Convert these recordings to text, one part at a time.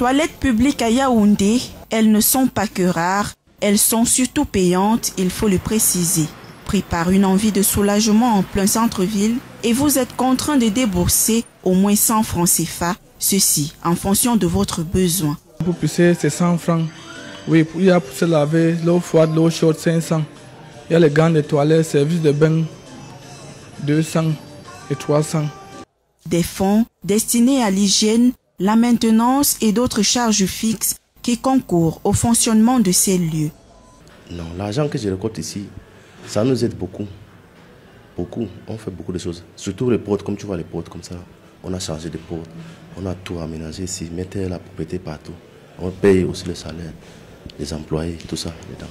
toilettes publiques à Yaoundé, elles ne sont pas que rares, elles sont surtout payantes, il faut le préciser. Pris par une envie de soulagement en plein centre-ville et vous êtes contraint de débourser au moins 100 francs CFA, ceci en fonction de votre besoin. Pour pisser, c'est 100 francs. Oui, il y a pour se laver, l'eau froide, l'eau chaude, 500. Il y a les gants de toilette, service de bain, 200 et 300. Des fonds destinés à l'hygiène, la maintenance et d'autres charges fixes qui concourent au fonctionnement de ces lieux. Non, l'argent que je récolte ici, ça nous aide beaucoup. Beaucoup. On fait beaucoup de choses. Surtout les portes, comme tu vois les portes comme ça. On a changé de portes. On a tout aménagé ici. Mettez la propriété partout. On paye aussi le salaire, les employés, tout ça dedans.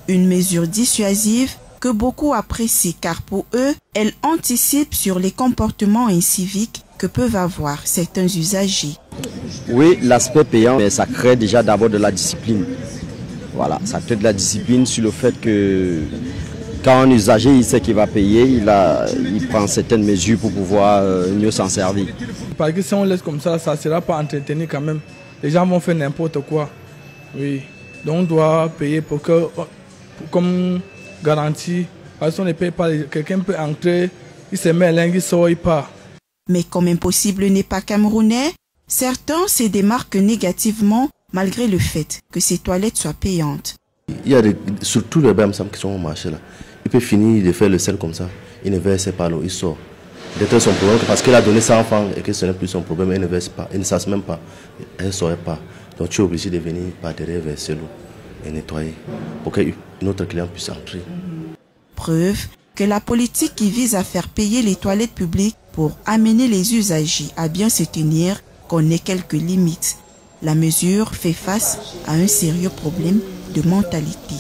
Une mesure dissuasive que beaucoup apprécient car pour eux, elle anticipe sur les comportements inciviques que peuvent avoir certains usagers. Oui, l'aspect payant, mais ça crée déjà d'abord de la discipline. Voilà, ça crée de la discipline sur le fait que quand un usager il sait qu'il va payer, il prend certaines mesures pour pouvoir mieux s'en servir. Parce que si on laisse comme ça ne sera pas entretenu quand même. Les gens vont faire n'importe quoi. Oui, donc on doit payer comme garantie. Parce qu'on ne paye pas, quelqu'un peut entrer, il se met l'un, il sort, il part. Mais comme Impossible n'est pas camerounais, certains se démarquent négativement malgré le fait que ces toilettes soient payantes. Il y a surtout les BAM qui sont au marché là. Il peut finir de faire le sel comme ça. Il ne verse pas l'eau, il sort. D'être son problème parce qu'il a donné 100 francs et que ce n'est plus son problème, il ne verse pas, il ne sache même pas, elle ne saurait pas. Donc tu es obligé de venir par derrière verser l'eau et nettoyer pour qu'un autre client puisse entrer. Preuve que la politique qui vise à faire payer les toilettes publiques pour amener les usagers à bien se tenir connaît quelques limites. La mesure fait face à un sérieux problème de mentalité.